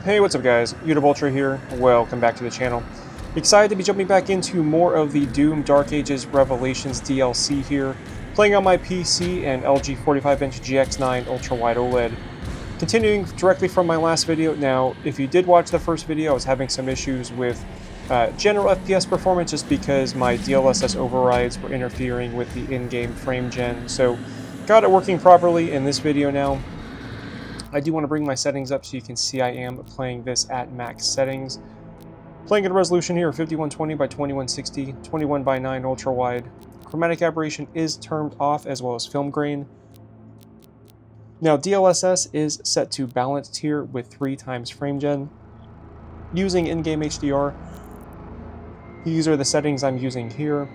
Hey, what's up guys? Ultra here. Welcome back to the channel. Excited to be jumping back into more of the Doom Dark Ages Revelations DLC here, playing on my PC and LG 45-inch GX9 ultra-wide OLED. Continuing directly from my last video, now if you did watch the first video, I was having some issues with general FPS performance just because my DLSS overrides were interfering with the in-game frame gen, so got it working properly in this video now. I do want to bring my settings up so you can see I am playing this at max settings. Playing at a resolution here of 5120 by 2160, 21 by 9 ultra wide. Chromatic aberration is turned off as well as film grain. Now DLSS is set to balanced here with 3 times frame gen. Using in-game HDR, these are the settings I'm using here.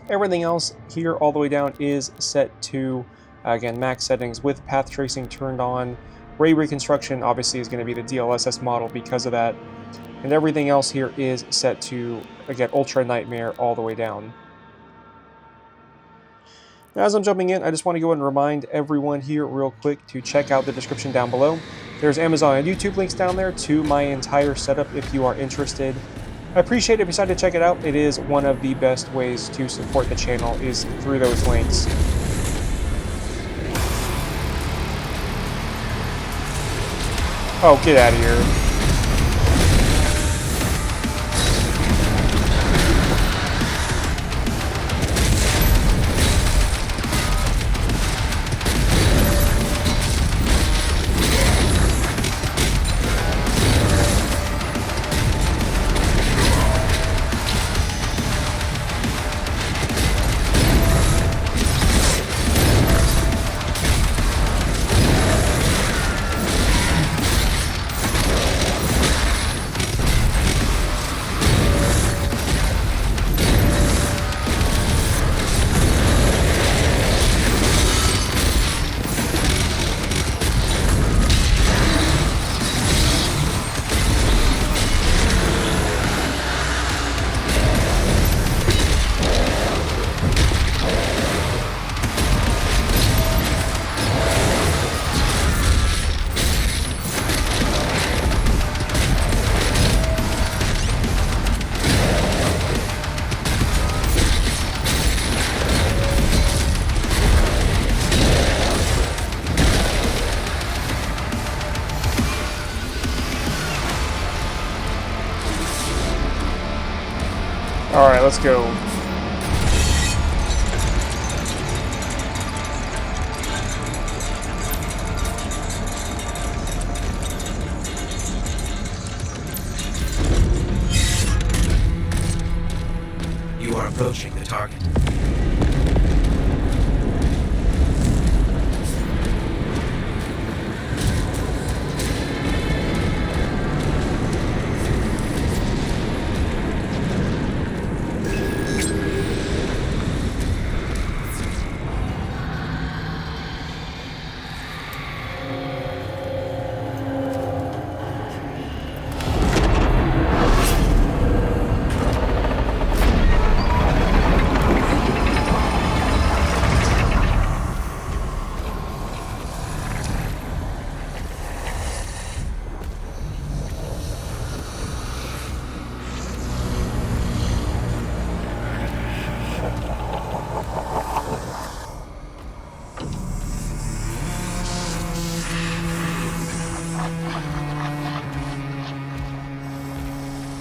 Everything else here all the way down is set to again, max settings with path tracing turned on. Ray reconstruction obviously is going to be the DLSS model because of that. And everything else here is set to, again, Ultra Nightmare all the way down. Now, as I'm jumping in, I just want to go ahead and remind everyone here real quick to check out the description down below. There's Amazon and YouTube links down there to my entire setup if you are interested. I appreciate it if you decide to check it out. It is one of the best ways to support the channel is through those links. Oh, get out of here. Alright, let's go. You are approaching the target.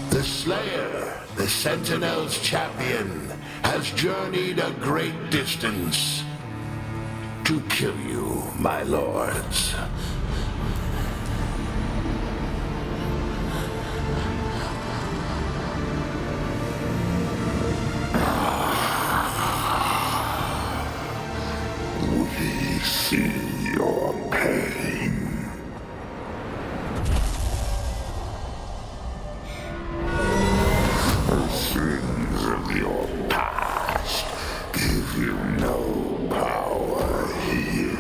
The Slayer, the Sentinel's champion, has journeyed a great distance to kill you, my lords. We see your pain. Sins of your past give you no power here.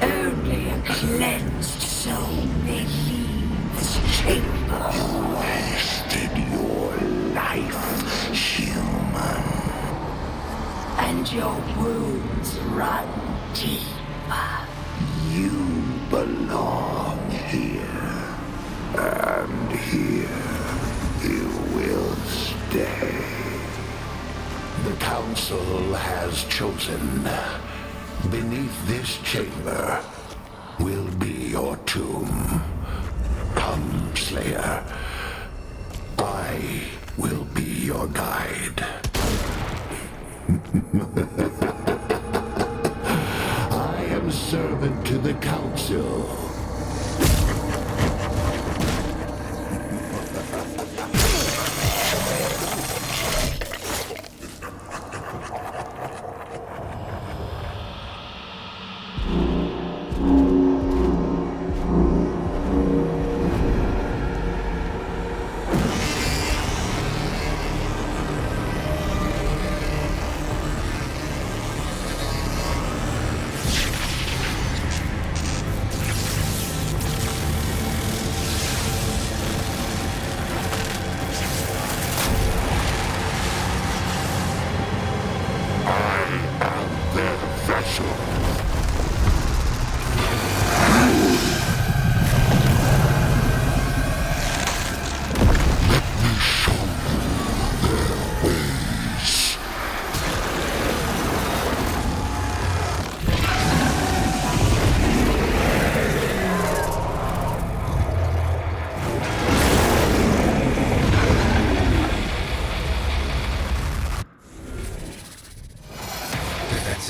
Only a cleansed soul may leave this chamber. You wasted your life, human. And your wounds run deeper. You belong You will stay. The Council has chosen. Beneath this chamber will be your tomb. Come, Slayer. I will be your guide. I am servant to the Council.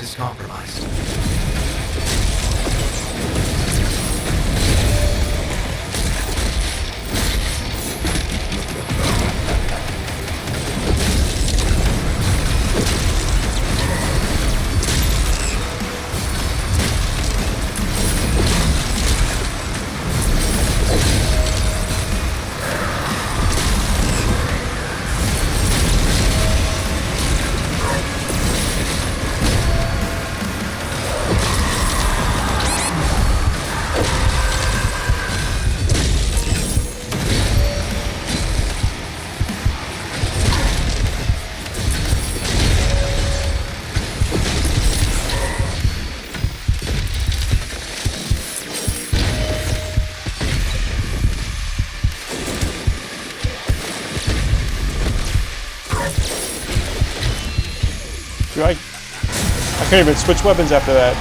Is compromised. Dude, I can't even switch weapons after that.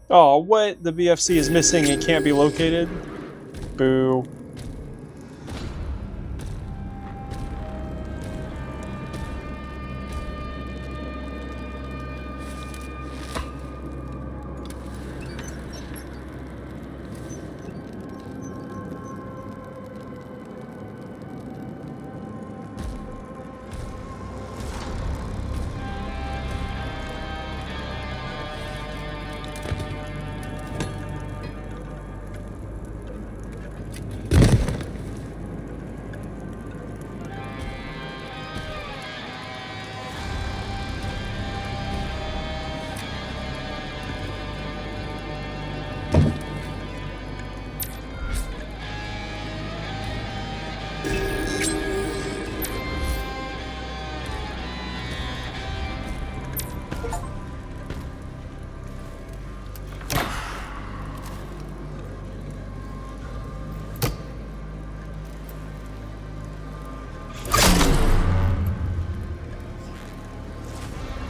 Oh, what? The BFC is missing and can't be located? Boo.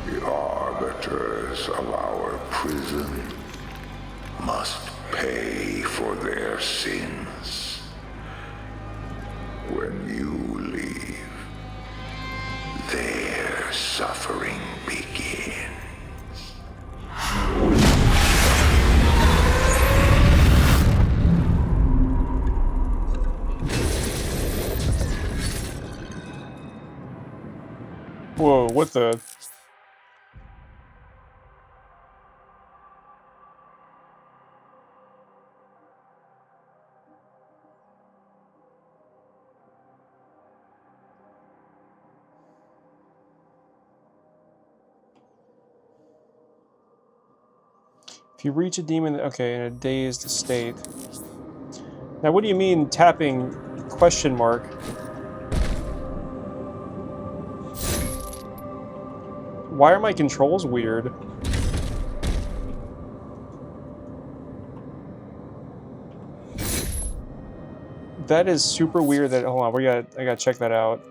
The arbiters of our prison must pay for their sins. When you leave, their suffering begins. Whoa, what the? If you reach a demon, okay, in a dazed state. Now, what do you mean tapping question mark? Why are my controls weird? That is super weird that, hold on, I gotta check that out.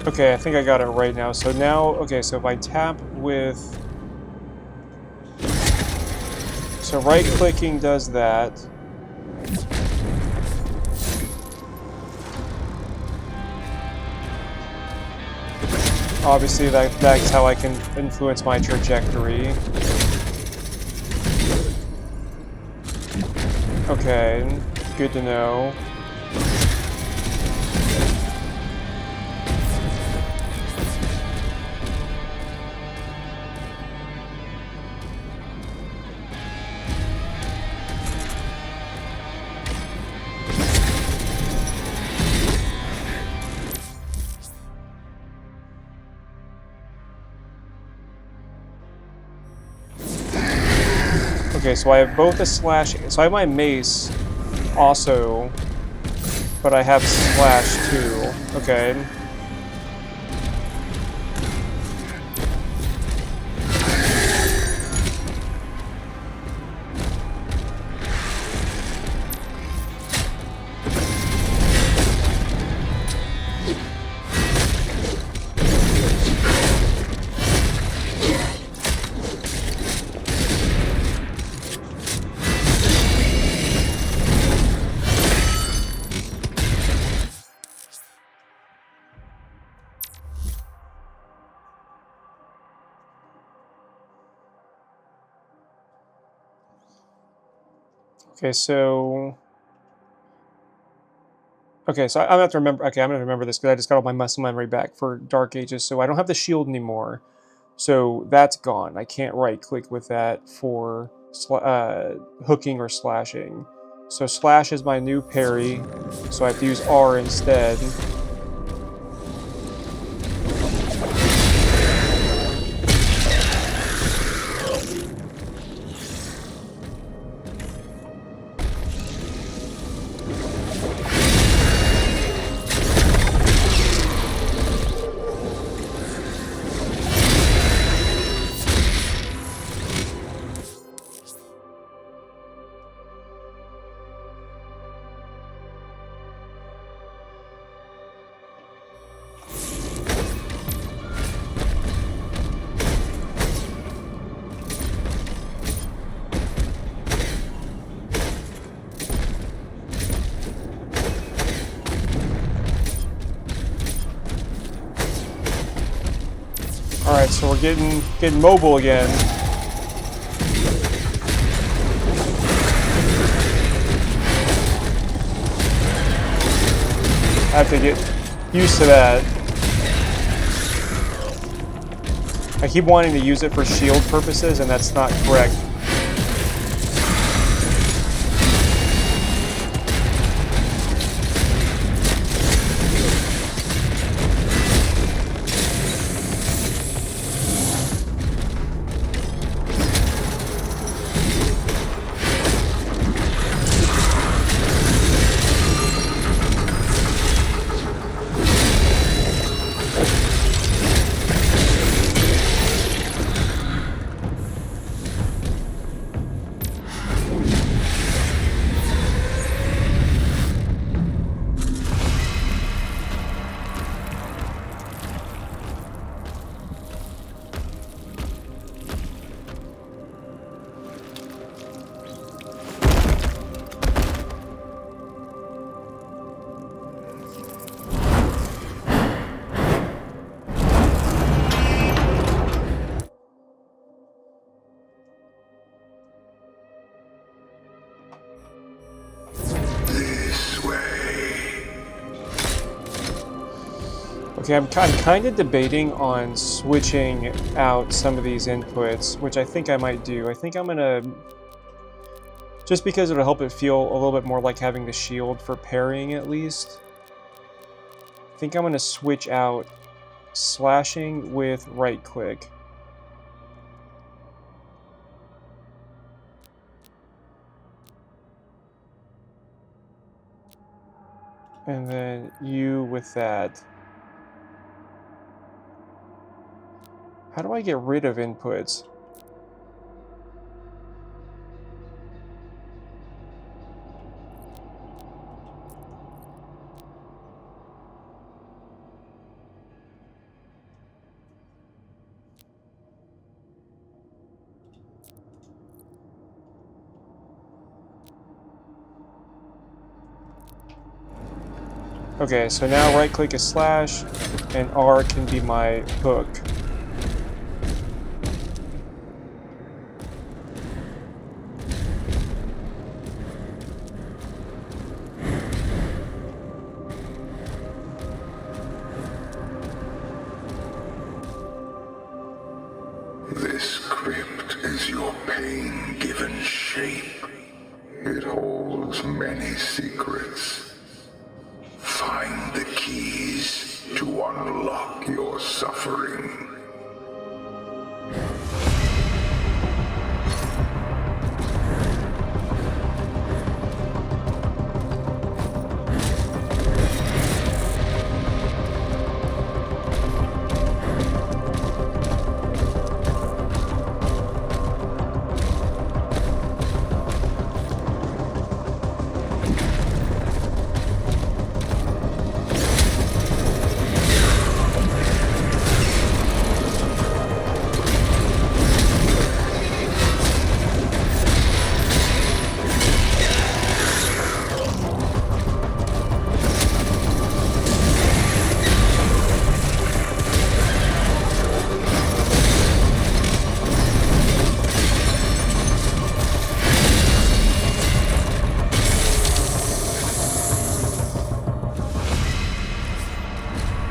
Okay, I think I got it right now. So now, okay, so if I tap with... So right-clicking does that. Obviously, that's how I can influence my trajectory. Okay, good to know. Okay, so I have both a slash, so I have my mace also, but I have slash too. Okay. Okay, so... Okay, so I'm gonna have to remember... Okay, I'm gonna remember this because I just got all my muscle memory back for Dark Ages, so I don't have the shield anymore. So that's gone. I can't right click with that for hooking or slashing. So slash is my new parry, so I have to use R instead. Alright, so we're getting mobile again. I have to get used to that. I keep wanting to use it for shield purposes, and that's not correct. Okay, I'm kind of debating on switching out some of these inputs, which I think I might do. I think I'm gonna, just because it'll help it feel a little bit more like having the shield for parrying at least, I think I'm gonna switch out slashing with right click. And then U with that. How do I get rid of inputs? Okay, so now right click is slash, and R can be my hook. This crypt is your pain given shape. It holds many secrets. Find the keys to unlock your suffering.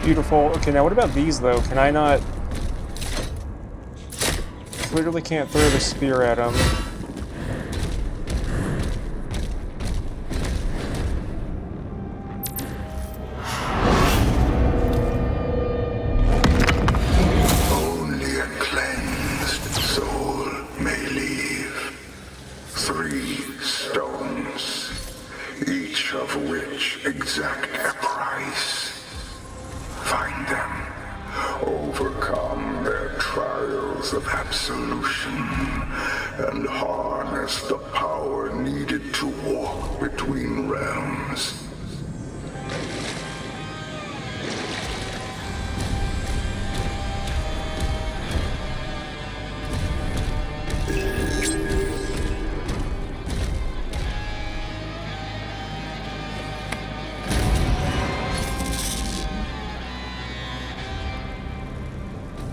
Beautiful. Okay, now what about these though? Can I not... clearly can't throw the spear at him. Only a cleansed soul may leave. 3 stones, each of which exact a price. Find them, overcome their trials of absolution, and harness the power needed to walk between realms.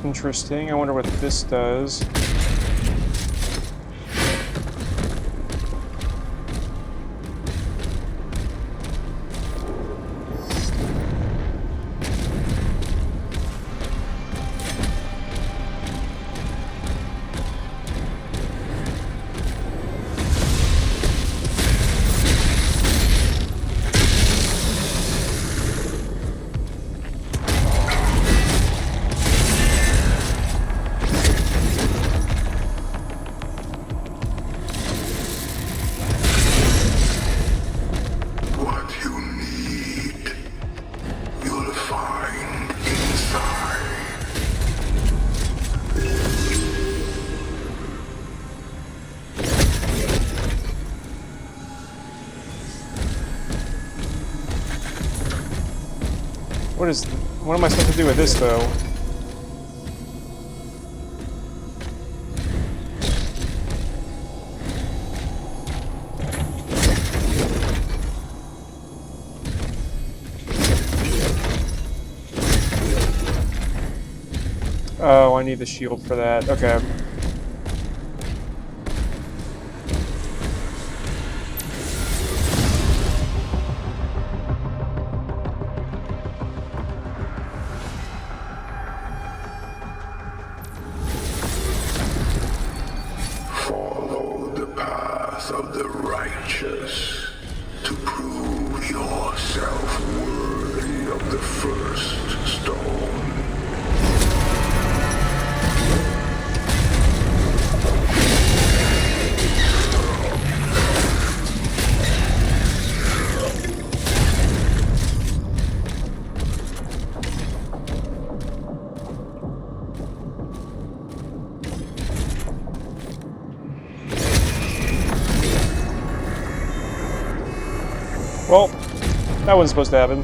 Interesting. I wonder what this does. What am I supposed to do with this, though? Oh, I need the shield for that. Okay. Follow the path of the righteous to prove yourself worthy of the first stone. Well, that wasn't supposed to happen.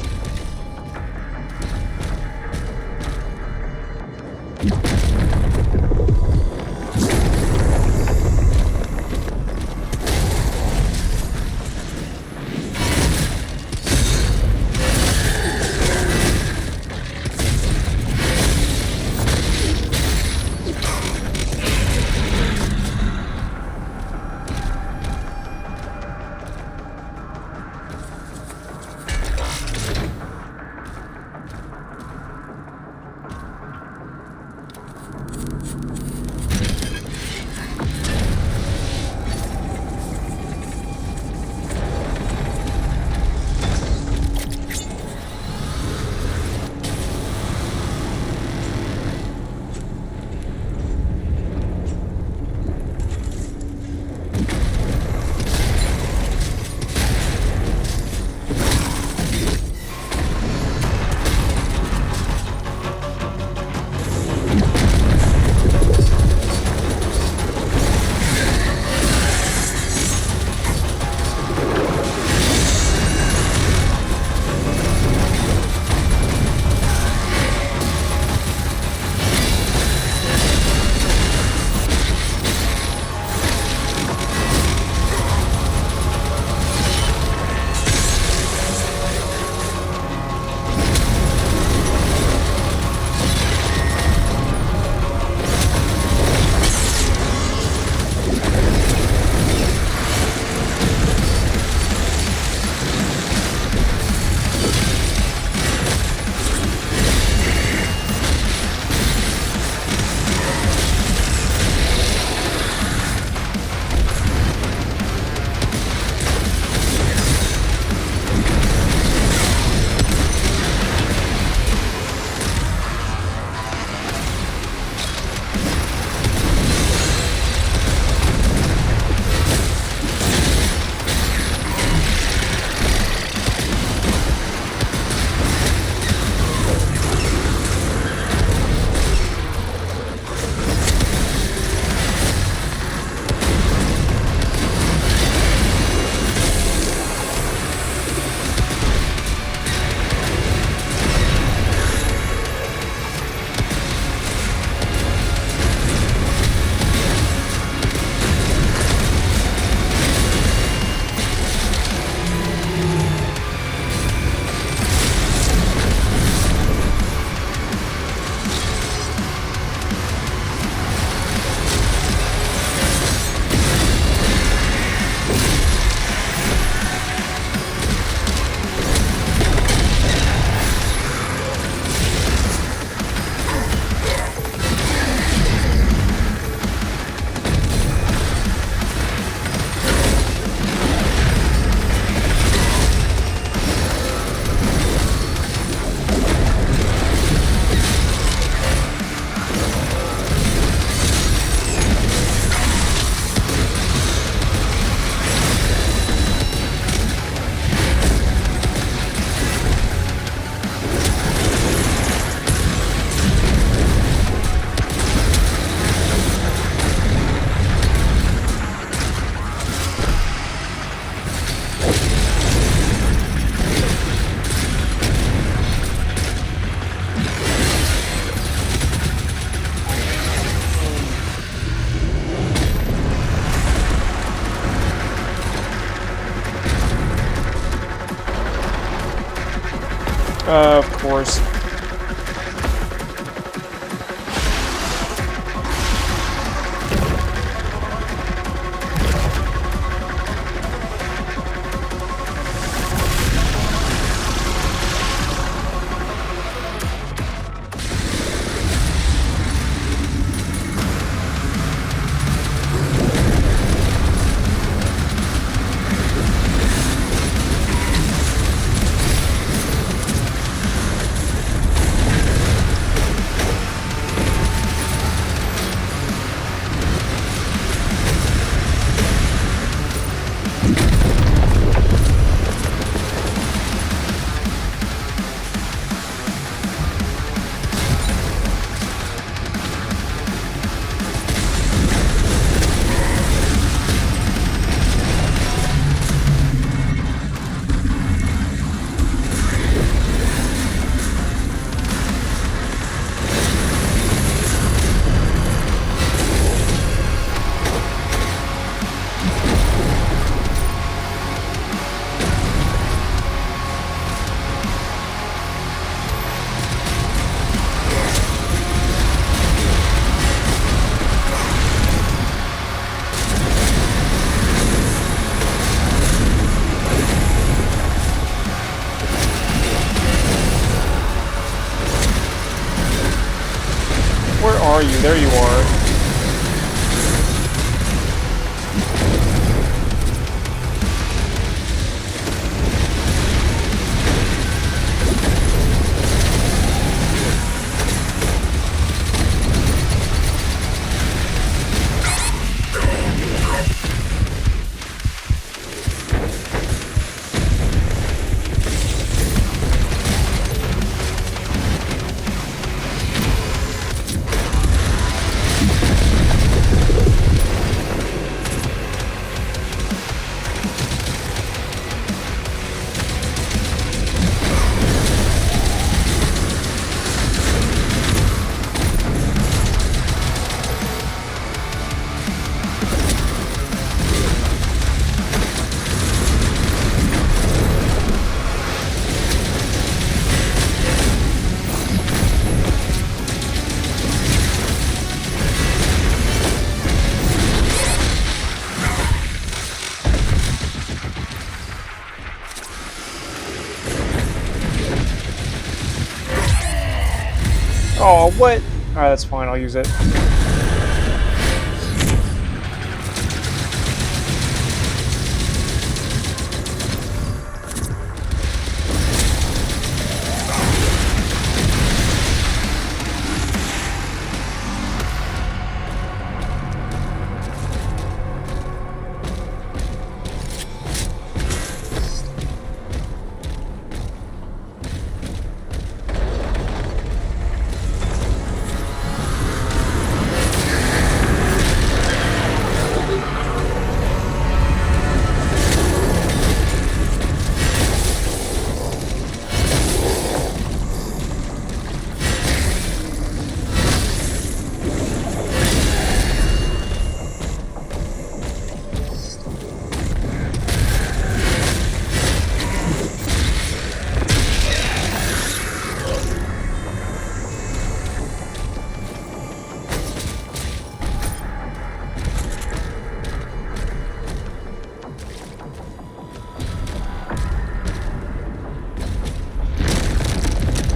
course. Where are you? There you are. Oh, what? Alright, that's fine, I'll use it.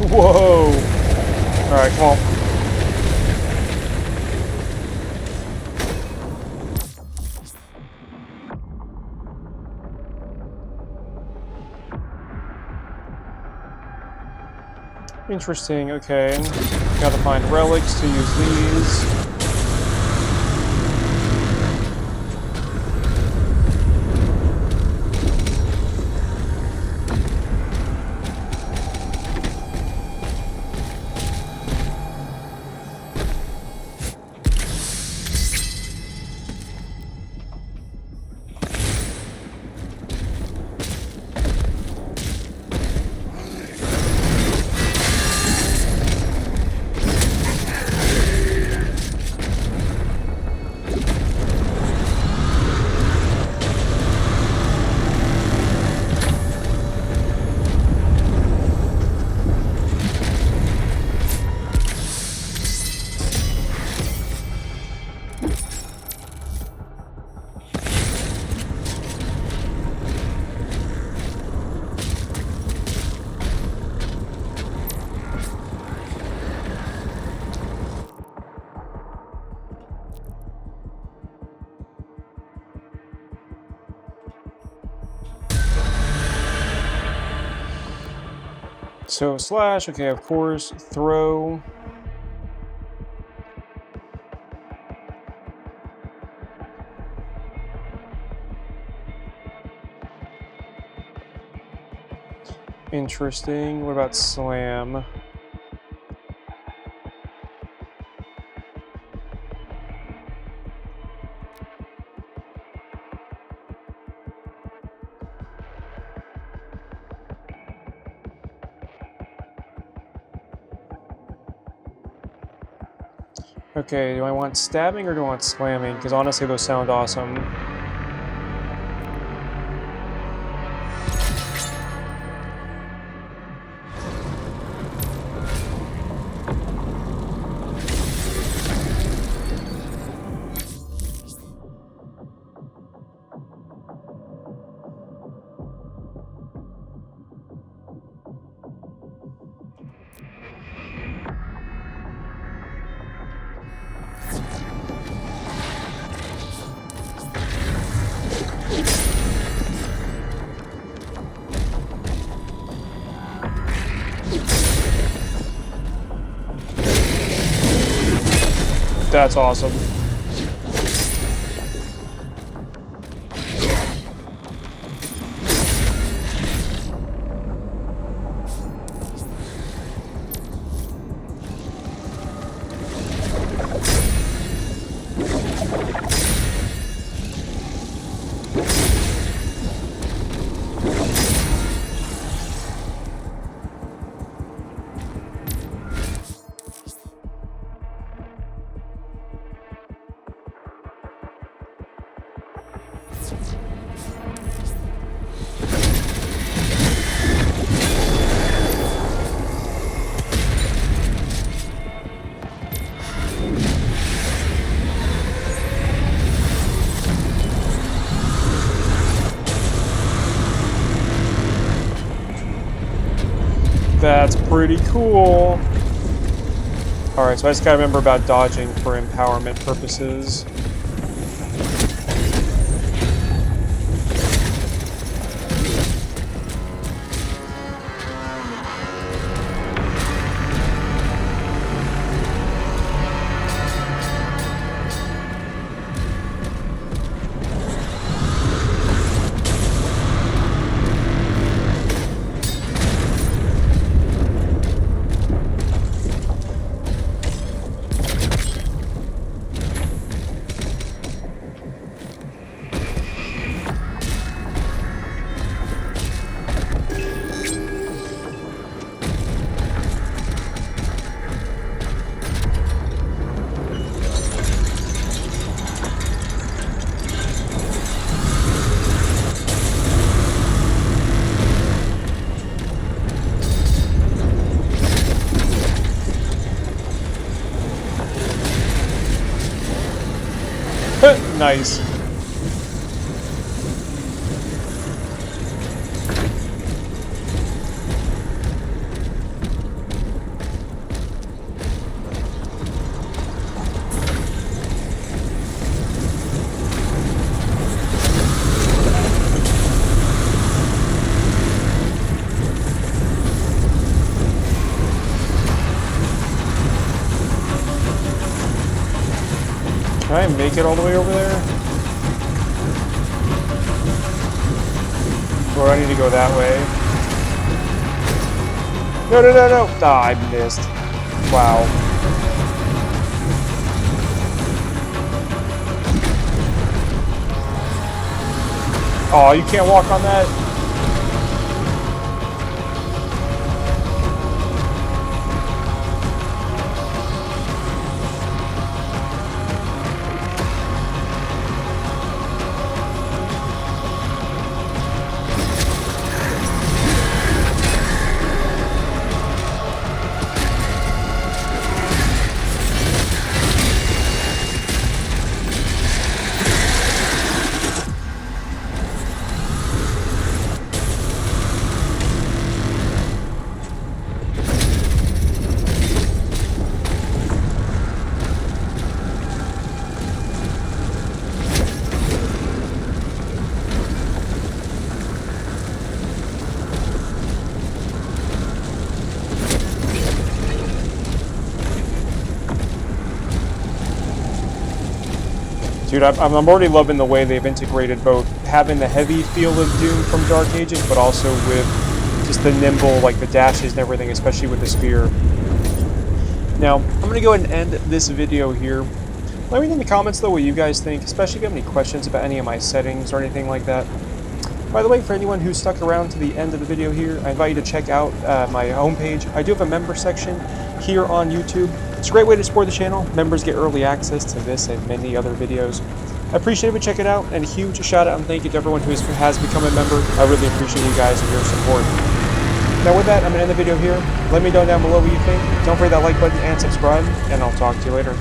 Whoa! Alright, come on. Interesting, okay. Gotta find relics to use these. So slash, okay, of course, throw. Interesting. What about slam? Okay, do I want stabbing or do I want slamming? Because honestly, those sound awesome. That's awesome. That's pretty cool. Alright, so I just gotta remember about dodging for empowerment purposes. Nice. Can I make it all the way over there? Or I need to go that way? No, no, no, no! Ah, I missed. Wow. Oh, you can't walk on that? Dude, I'm already loving the way they've integrated both having the heavy feel of Doom from Dark Ages, but also with just the nimble, like the dashes and everything, especially with the spear. Now, I'm going to go ahead and end this video here. Let me know in the comments, though, what you guys think, especially if you have any questions about any of my settings or anything like that. By the way, for anyone who stuck around to the end of the video here, I invite you to check out my homepage. I do have a member section here on YouTube. It's a great way to support the channel. Members get early access to this and many other videos. I appreciate it if you check it out, and a huge shout out and thank you to everyone who has become a member. I really appreciate you guys and your support. Now with that, I'm going to end the video here. Let me know down below what you think. Don't forget that like button and subscribe, and I'll talk to you later.